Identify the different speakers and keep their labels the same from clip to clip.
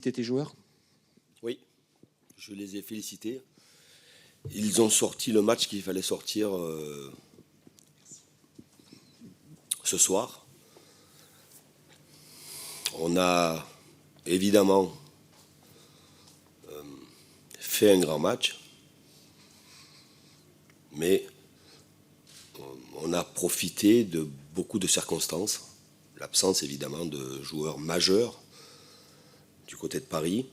Speaker 1: féliciter tes joueurs?
Speaker 2: Oui, je les ai félicités. Ils ont sorti le match qu'il fallait sortir ce soir. On a évidemment fait un grand match, mais on a profité de beaucoup de circonstances. L'absence évidemment de joueurs majeurs du côté de Paris,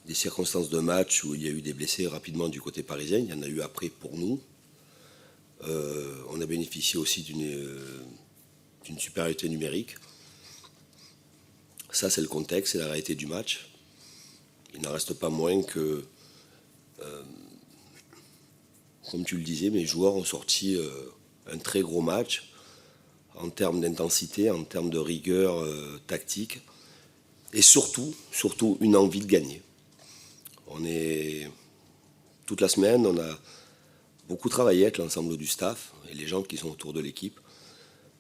Speaker 2: des circonstances de match où il y a eu des blessés rapidement du côté parisien, il y en a eu après pour nous. On a bénéficié aussi d'une supériorité numérique. Ça, c'est le contexte, c'est la réalité du match. Il n'en reste pas moins que, comme tu le disais, mes joueurs ont sorti un très gros match en termes d'intensité, en termes de rigueur tactique, et surtout une envie de gagner. Toute la semaine, on a beaucoup travaillé avec l'ensemble du staff et les gens qui sont autour de l'équipe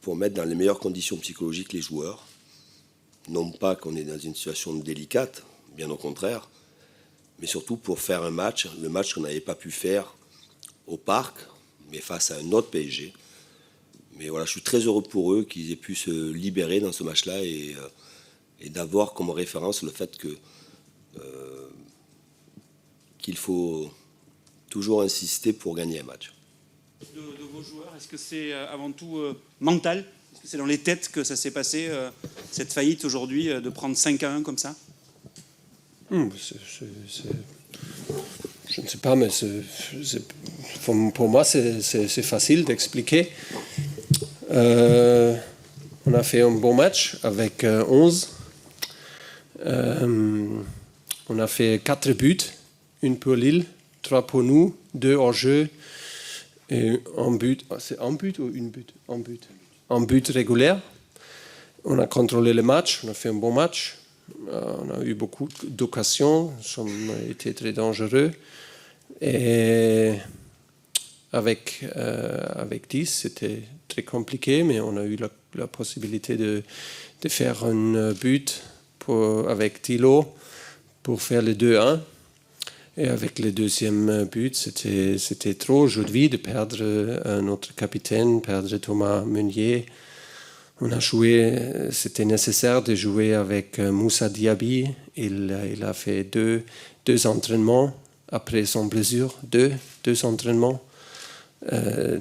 Speaker 2: pour mettre dans les meilleures conditions psychologiques les joueurs. Non pas qu'on est dans une situation délicate, bien au contraire, mais surtout pour faire un match, le match qu'on n'avait pas pu faire au Parc, mais face à un autre PSG. Mais voilà, je suis très heureux pour eux qu'ils aient pu se libérer dans ce match-là et d'avoir comme référence le fait qu'il faut toujours insister pour gagner un match.
Speaker 1: De vos joueurs, est-ce que c'est avant tout mental? Est-ce que c'est dans les têtes que ça s'est passé, cette faillite aujourd'hui, de prendre 5-1 comme ça?
Speaker 3: Je ne sais pas, mais pour moi, c'est facile d'expliquer. On a fait un bon match avec 11. On a fait 4 buts, 1 pour Lille, 3 pour nous, 2 hors jeu et un but. C'est un but ou une but? Un but. Un but régulier. On a contrôlé le match, on a fait un bon match. On a eu beaucoup d'occasions, on a été très dangereux. Et avec 10, c'était très compliqué, mais on a eu la possibilité de faire un but avec Thilo pour faire le 2-1. Et avec le deuxième but, c'était trop aujourd'hui de perdre notre capitaine, perdre Thomas Meunier. On a joué, c'était nécessaire de jouer avec Moussa Diaby. Il a fait deux entraînements après son blessure, deux entraînements.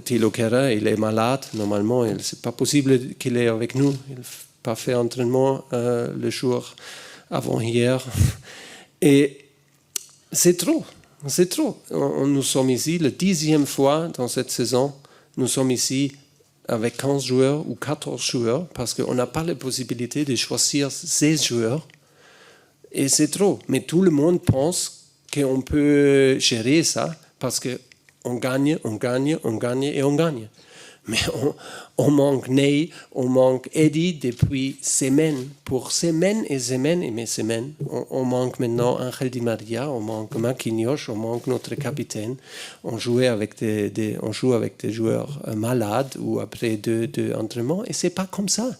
Speaker 3: Thilo Kehrer, il est malade. Normalement, c'est pas possible qu'il est avec nous. Il n'a pas fait entraînement le jour avant hier. Et c'est trop. Nous sommes ici, la 10e fois dans cette saison, nous sommes ici avec 15 joueurs ou 14 joueurs, parce qu'on n'a pas la possibilité de choisir 16 joueurs. Et c'est trop. Mais tout le monde pense qu'on peut gérer ça, parce qu'on gagne. Mais on manque Ney, on manque Eddie depuis semaines. Pour semaines. On manque maintenant Angel Di Maria, on manque Marquinhos, on manque notre capitaine. On joue avec des joueurs malades ou après deux entraînements. Et c'est pas comme ça.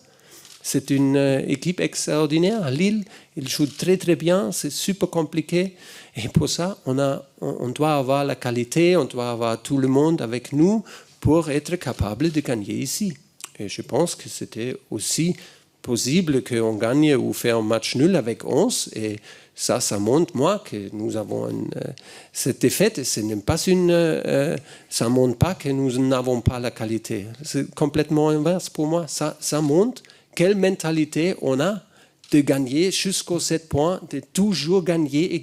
Speaker 3: C'est une équipe extraordinaire. Lille, il joue très très bien, c'est super compliqué. Et pour ça, on doit avoir la qualité, on doit avoir tout le monde avec nous pour être capable de gagner ici. Et je pense que c'était aussi possible qu'on gagne ou faire un match nul avec 11. Et ça montre, moi, que nous avons cette défaite. Ça montre pas que nous n'avons pas la qualité. C'est complètement inverse pour moi. Ça montre quelle mentalité on a de gagner jusqu'aux 7 points, de toujours gagner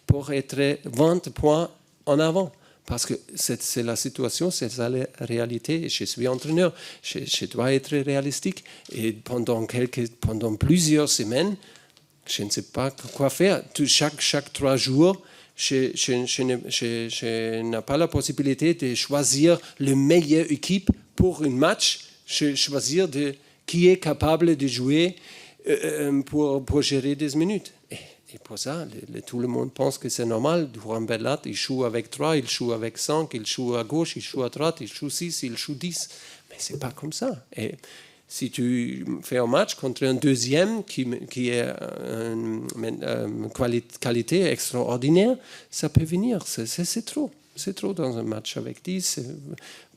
Speaker 3: pour être 20 points en avant. Parce que c'est la situation, c'est la réalité. Je suis entraîneur, je dois être réalistique. Et pendant plusieurs semaines, je ne sais pas quoi faire. Chaque 3 jours, je n'ai pas la possibilité de choisir la meilleure équipe pour un match. Je choisir qui est capable de jouer pour gérer 10 minutes. Et pour ça, tout le monde pense que c'est normal. Juan Bernat, il joue avec 3, il joue avec 5, il joue à gauche, il joue à droite, il joue 6, il joue 10. Mais ce n'est pas comme ça. Et Si tu fais un match contre un deuxième qui est une qualité extraordinaire, ça peut venir. C'est trop. C'est trop dans un match avec 10.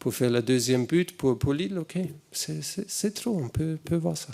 Speaker 3: Pour faire le deuxième but pour Lille, ok. C'est trop, on peut voir ça.